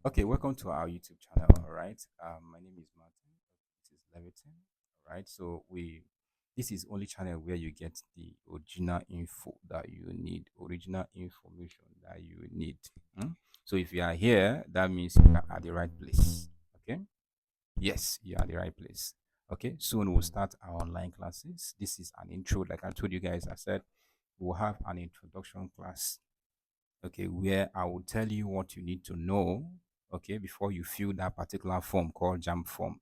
Okay, welcome to our YouTube channel. All right. My name is Martin. This is Leviton. All right. This is only channel where you get the original info that you need, original information that you need. Hmm? So if you are here, that means you are at the right place. Okay. Yes, you are at the right place. Okay. Soon we'll start our online classes. This is an intro. Like I told you guys, I said we'll have an introduction class, okay, where I will tell you what you need to know, okay, before you fill that particular form called Jamb form.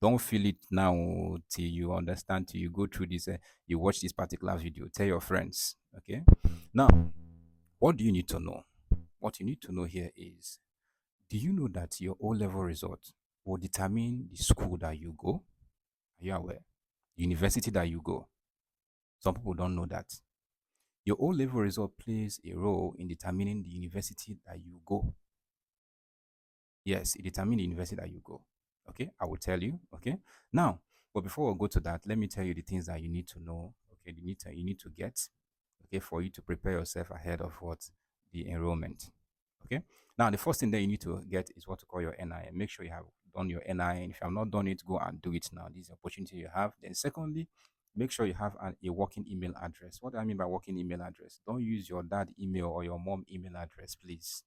Don't fill it now till you understand, till you go through this, you watch this particular video. Tell your friends, okay? Now, what do you need to know? What you need to know here is, do you know that your O level result will determine the school that you go? Are you aware? University that you go. Some people don't know that. Your O level result plays a role in determining the university that you go. Yes, it determines the university that you go. Okay, I will tell you. Okay, now, but before we go to that, let me tell you the things that you need to know. Okay, you need to get. Okay, for you to prepare yourself ahead of what the enrollment. Okay, now the first thing that you need to get is what to call your NIN. Make sure you have done your NIN. If you have not done it, go and do it now. This is the opportunity you have. Then, secondly, make sure you have a working email address. What do I mean by working email address? Don't use your dad email or your mom email address, please.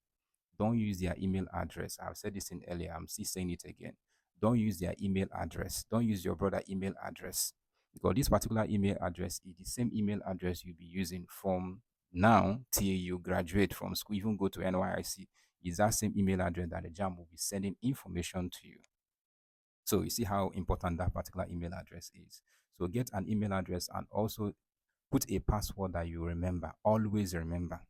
Don't use their email address. I've said this in earlier. I'm still saying it again. Don't use their email address. Don't use your brother email address, because this particular email address is the same email address you'll be using from now till you graduate from school, even go to NYIC. Is that same email address that the JAM will be sending information to you. So you see how important that particular email address is. So get an email address and also put a password that you remember. Always remember.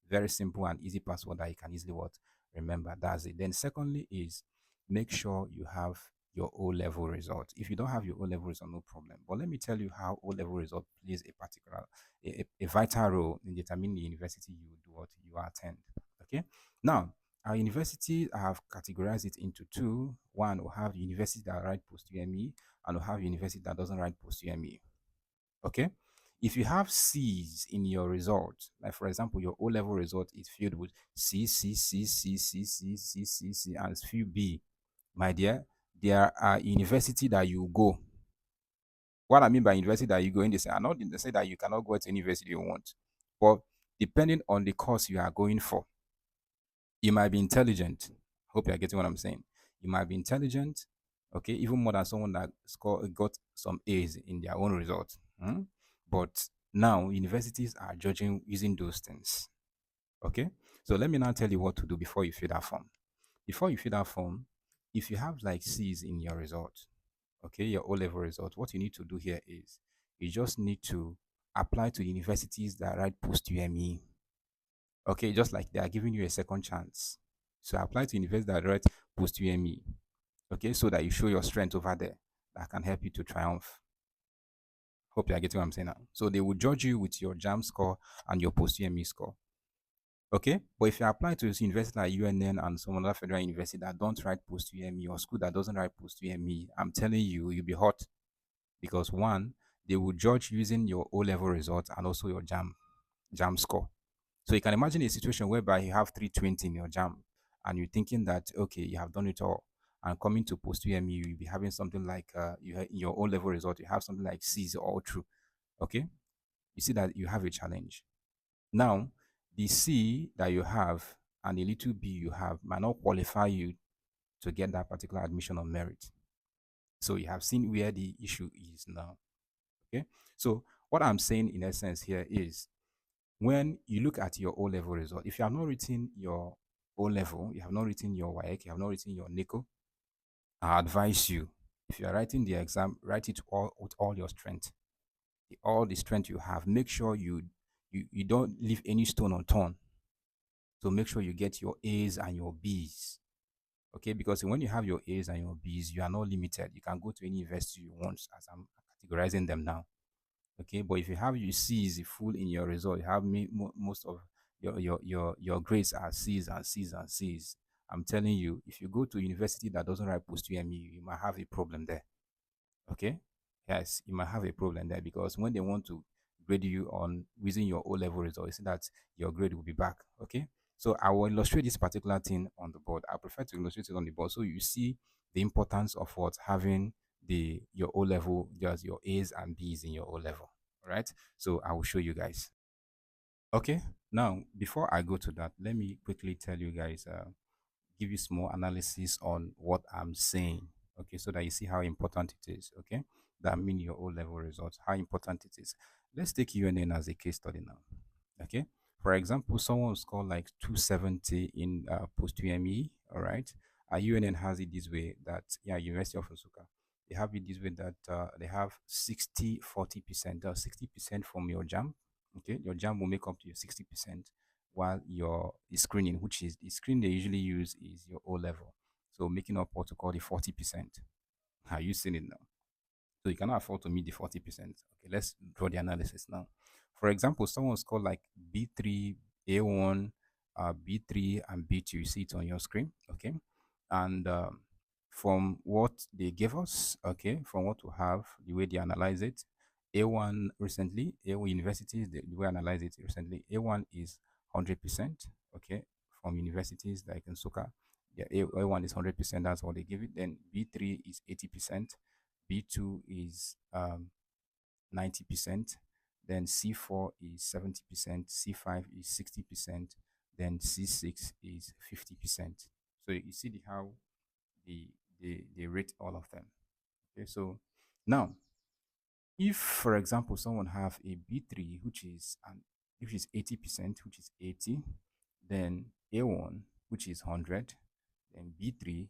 Very simple and easy password that you can easily what remember. That's it. Then secondly is make sure you have your O level result. If you don't have your O level result, no problem. But let me tell you how O level result plays a particular a vital role in determining the university you do what you attend. Okay. Now our university, I have categorized it into two. One will have university that write post UME and will have university that doesn't write post UME. Okay. If you have C's in your result, like for example, your O level result is filled with C, C, C, C, C, C, C, C, C, and few B, my dear, there are university that you go. What I mean by university that you go in, they not in the say that you cannot go to any university you want, but depending on the course you are going for, you might be intelligent. Hope you are getting what I'm saying. You might be intelligent, okay, even more than someone that got some A's in their own result. Hmm? But now universities are judging using those things. Okay. So let me now tell you what to do before you fill that form. Before you fill that form, if you have like C's in your result, okay, your O level result, what you need to do here is you just need to apply to universities that write post UME. Okay, just like they are giving you a second chance. So apply to university that write post UME. Okay, so that you show your strength over there that can help you to triumph. Hope you are getting what I'm saying now. So they will judge you with your JAM score and your post UME score. Okay, but if you apply to this university like UNN and some other federal university that don't write post UME or school that doesn't write post UME, I'm telling you, you'll be hot, because one, they will judge using your O level results and also your JAM score. So you can imagine a situation whereby you have 320 in your JAM and you're thinking that, okay, you have done it all. And coming to post UME, you'll be having something like, in your O level result, you have something like C's all through. Okay. You see that you have a challenge. Now, the C that you have and the little B you have might not qualify you to get that particular admission on merit. So you have seen where the issue is now. Okay. So what I'm saying in essence here is, when you look at your O level result, if you have not written your O level, you have not written your WAEC, you have not written your NICO, I advise you, if you are writing the exam, write it all with all your strength, all the strength you have. Make sure you don't leave any stone unturned. So make sure you get your A's and your B's. Okay, because when you have your A's and your B's, you are not limited. You can go to any university you want, as I'm categorizing them now. Okay, but if you have your C's full in your result, you have most of your grades are C's and C's and C's. I'm telling you, if you go to a university that doesn't write post UME, you might have a problem there. Okay, yes, you might have a problem there, because when they want to grade you on using your O level result, you see that your grade will be back. Okay, So I will illustrate this particular thing on the board. I prefer to illustrate it on the board so you see the importance of what having the your O level, just your A's and B's in your O level. All right. So I will show you guys. Okay. Now, before I go to that, let me quickly tell you guys, give you small analysis on what I'm saying. Okay, so that you see how important it is. Okay, that mean your O level results, how important it is. Let's take UNN as a case study now. Okay, for example, someone scored like 270 in post UME. All right, UNN has it this way that yeah, University of Osaka. They have it this way that they have 60-40%, 60% from your jam. Okay, your jam will make up to your 60%, while your screening, which is the screen they usually use, is your O level. So making up what to call the 40%. Are you seeing it now? So you cannot afford to meet the 40%. Okay, let's draw the analysis now. For example, someone scored like B3, A1, B3, and B2. You see it on your screen. Okay. And from what they gave us, okay, from what we have, the way they analyze it, A1 recently, A1 universities, the way I analyze it recently, A1 is 100%, okay, from universities like in Soka. Yeah, A1 is 100%, that's what they give it. Then B3 is 80%, B2 is 90%, then C4 is 70%, C5 is 60%, then C6 is 50%. So you see how the they rate all of them. Okay, so now if for example someone have a B3 which is 80%, which is 80, then A1 which is 100, then B3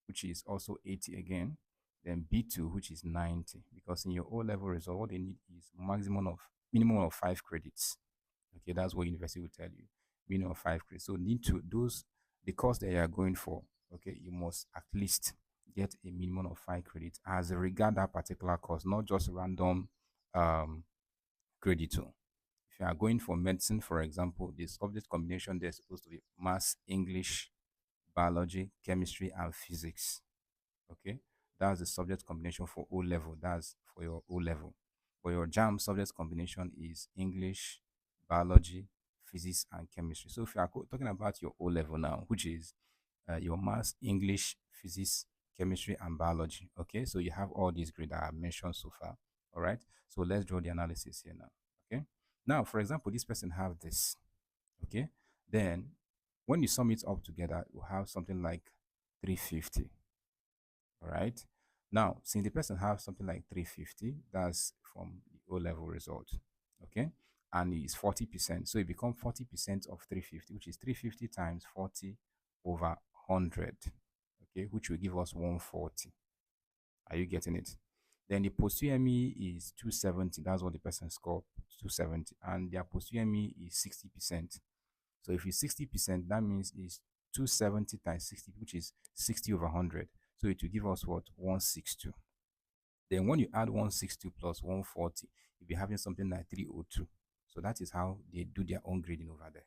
which is also 80 again, then B2 which is 90, because in your O level result what they need is minimum of 5 credits. Okay, that's what university will tell you. Minimum of 5 credits. So need to those the course that you are going for. Okay, you must at least get a minimum of 5 credits as regard that particular course, not just random um credit. Oh. If you are going for medicine, for example, the subject combination there's supposed to be maths, English, biology, chemistry, and physics. Okay, that's the subject combination for O level. That's for your O level. For your JAM, subject combination is English, biology, physics, and chemistry. So if you are talking about your O level now, which is your maths, English, physics, chemistry, and biology. Okay, so you have all these grades that I mentioned so far. All right, so let's draw the analysis here now. Okay, now for example, this person have this. Okay, then when you sum it up together, you have something like 350. All right. Now, since the person has something like 350, that's from the O level result. Okay. And it's 40%. So it becomes 40% of 350, which is 350 times 40 over 100. Okay. Which will give us 140. Are you getting it? Then the post UME is 270. That's what the person scored, 270. And their post UME is 60%. So if it's 60%, that means it's 270 times 60, which is 60 over 100. So it will give us what? 162. Then when you add 162 plus 140, you'll be having something like 302. So that is how they do their own grading over there.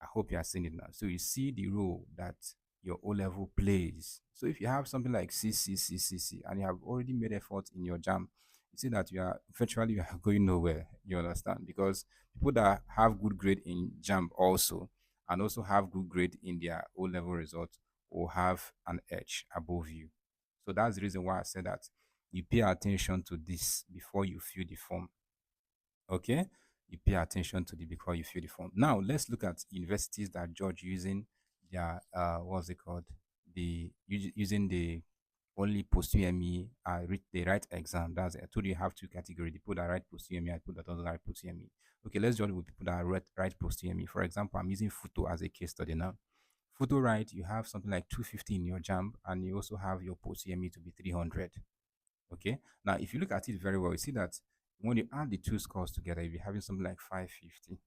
I hope you are seeing it now. So you see the role that your O level plays. So if you have something like CCCCC and you have already made effort in your jam, you see that you are going nowhere. You understand? Because people that have good grade in jam also and also have good grade in their O level results will have an edge above you. So that's the reason why I said that you pay attention to this before you fill the form. Okay, you pay attention to the before you fill the form. Now let's look at universities that judge using their what's it called, using the only post UME the right exam. That's it. I told you have two categories: the people that write post UME and people that don't write post UME. Okay, let's judge with people that write post UME. For example, I'm using photo as a case study now. Photo right, you have something like 250 in your jam, and you also have your post UME to be 300. Okay. Now, if you look at it very well, you see that when you add the two scores together, you'll be having something like 550.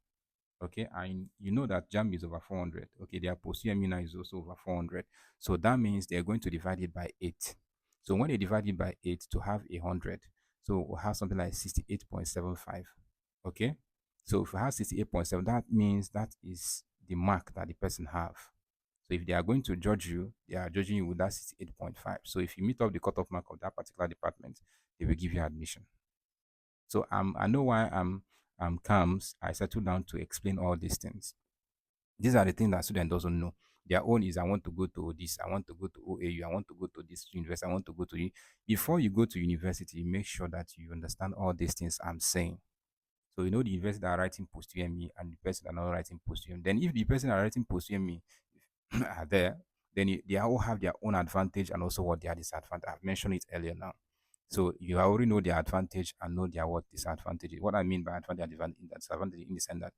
Okay. And you know that Jamb is over 400. Okay. Their post UMINA is also over 400. So that means they're going to divide it by 8. So when they divide it by 8 to have 100, so we'll have something like 68.75. Okay. So if we have 68.7, that means that is the mark that the person have. So if they are going to judge you, they are judging you with that 68.5. So if you meet up the cutoff mark of that particular department, they will give you admission. So I know why I'm calm. I settled down to explain all these things. These are the things that student doesn't know. Their own is I want to go to this, I want to go to OAU, I want to go to this university, I want to go to before you go to university, make sure that you understand all these things I'm saying. So you know the university that are writing post UME and the person that are not writing post UME. Then if the person that are writing post UME are there, then they all have their own advantage and also what their disadvantage. I've mentioned it earlier now. So you already know their advantage and know their what disadvantage. What I mean by advantage and disadvantage in the sense that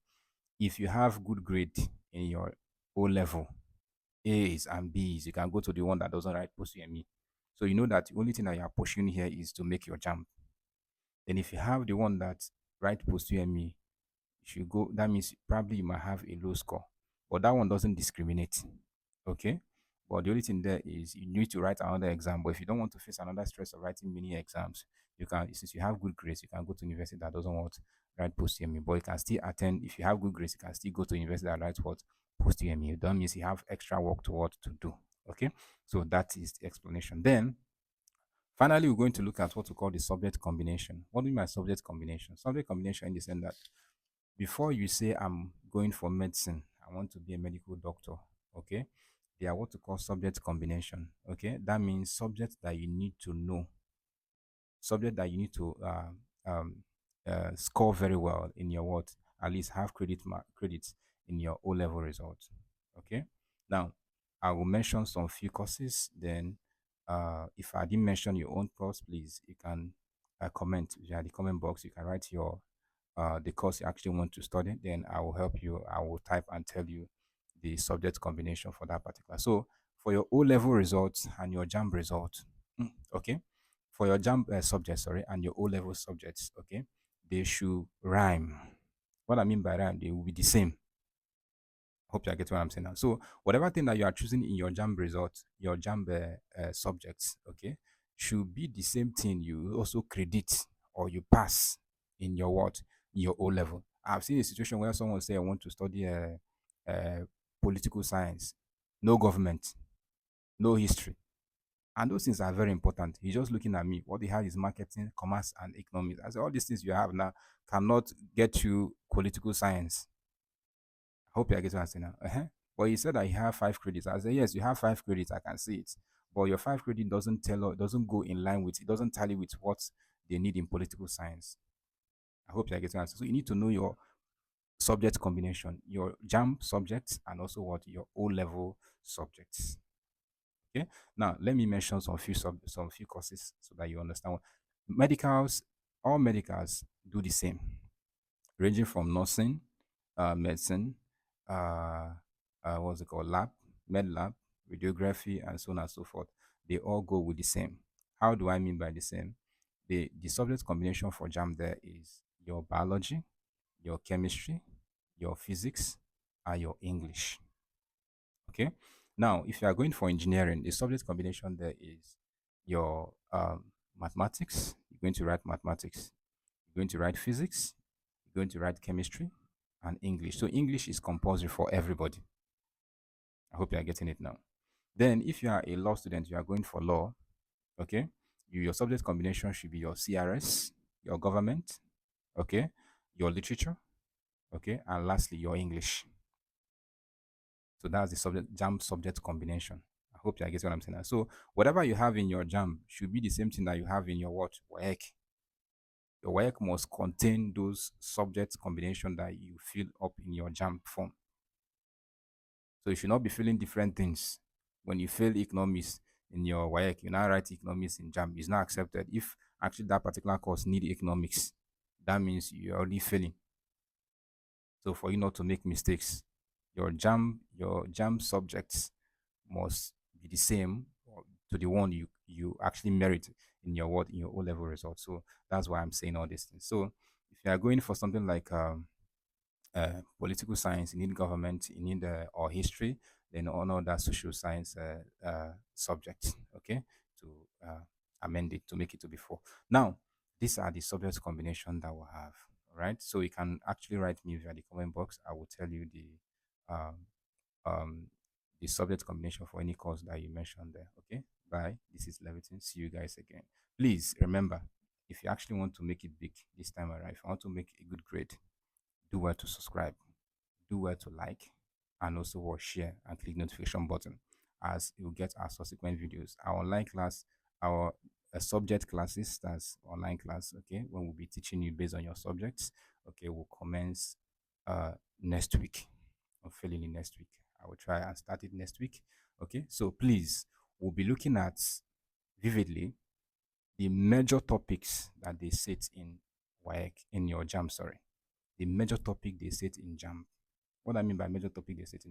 if you have good grade in your O level, A's and B's, you can go to the one that doesn't write post UME. So you know that the only thing that you are pursuing here is to make your jump. Then if you have the one that write post UME, if you go, that means probably you might have a low score. But that one doesn't discriminate. Okay. But the only thing there is you need to write another exam. But if you don't want to face another stress of writing many exams, you can, since you have good grades, you can go to university that doesn't want write post UME. But you can still attend, if you have good grades, you can still go to university that writes what post UME. That means you have extra work to what to do. Okay. So that is the explanation. Then finally, we're going to look at what we call the subject combination. What do you mean by subject combination? Subject combination in the sense that before you say I'm going for medicine, I want to be a medical doctor, okay? They are what we call subject combination, okay? That means subject that you need to know, subject that you need to um, score very well in your what, at least have credits in your O level results, okay? Now, I will mention some few courses. Then, if I didn't mention your own course, please you can comment via the comment box. You can write your the course you actually want to study, then I will help you. I will type and tell you the subject combination for that particular. So for your O level results and your Jamb results, okay, for your Jamb subject, sorry, and your O level subjects, okay, they should rhyme. What I mean by rhyme, they will be the same. Hope you get what I'm saying now. So whatever thing that you are choosing in your Jamb results, your Jamb subjects, okay, should be the same thing you also credit or you pass in your what in your O level. I've seen a situation where someone say I want to study uh, political science, no government, no history, and those things are very important. He's just looking at me. What they have is marketing, commerce, and economics. I say all these things you have now cannot get you political science. I hope you're getting what I'm saying now. But he said that he have 5 credits. I said, yes, you have 5 credits. I can see it. But your 5 credit doesn't doesn't go in line with, it doesn't tally with what they need in political science. I hope you're getting what I'm saying. So you need to know your subject combination, your JAM subjects, and also what your O level subjects. Okay. Now let me mention some few courses so that you understand. Medicals, all medicals do the same, ranging from nursing, medicine, uh, what's it called, lab, med lab, radiography, and so on and so forth. They all go with the same. How do I mean by the same? The subject combination for JAM there is your biology, your chemistry, your physics, and your English. Okay. Now, if you are going for engineering, the subject combination there is your mathematics. You're going to write mathematics. You're going to write physics. You're going to write chemistry and English. So English is compulsory for everybody. I hope you are getting it now. Then, if you are a law student, you are going for law. Okay, your subject combination should be your CRS, your government. Okay, your literature. Okay, and lastly your English. So that's the subject JAM subject combination. I hope you get what I'm saying. So whatever you have in your JAM should be the same thing that you have in your what WAEC. Your WAEC must contain those subject combination that you fill up in your JAM form. So you should not be filling different things. When you fill economics in your WAEC, you now write economics in JAM. It's not accepted. If actually that particular course need economics, that means you're already failing. So for you not to make mistakes, your JAM subjects must be the same to the one you actually merit in your what in your O level results. So that's why I'm saying all these things. So if you are going for something like political science, you need government, you need or history, then honor that social science subject. Okay, to uh, amend it to make it to be four. Now these are the subject combination that we'll have. All right, so you can actually write me via the comment box. I will tell you um, um, the subject combination for any course that you mentioned there. Okay, bye. This is Levitin. See you guys again. Please remember, if you actually want to make it big this time around, if you want to make a good grade, do well to subscribe, do well to like, and also what share and click notification button as you get our subsequent videos. Our online class, our subject classes, that's online class, okay, when we'll be teaching you based on your subjects, okay, will commence next week. I'm feeling it next week. I will try and start it next week. Okay, so please, we'll be looking at vividly the major topics that they set in WAEC, in your Jamb, sorry. The major topic they set in Jamb. What I mean by major topic they set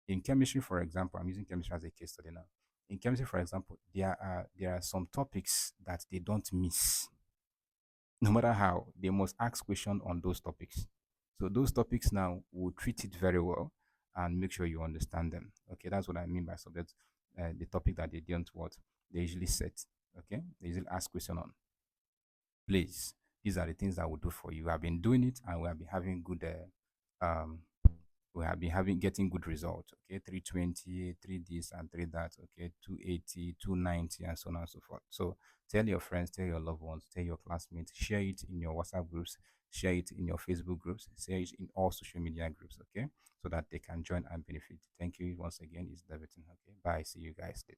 in chemistry, for example, I'm using chemistry as a case study now. In chemistry, for example, there are some topics that they don't miss. No matter how, they must ask questions on those topics. So those topics now will treat it very well and make sure you understand them. Okay, that's what I mean by subject. The topic that they don't what they usually set. Okay, they usually ask question on. Please, these are the things that will do for you. I've been doing it, and we have been having good we have been having getting good results. Okay, 320, 3 this and 3 that. Okay, 280, 290, and so on and so forth. So tell your friends, tell your loved ones, tell your classmates, share it in your WhatsApp groups, share it in your Facebook groups, share it in all social media groups. Okay, so that they can join and benefit. Thank you once again. It's Davidson. Okay, bye. See you guys later.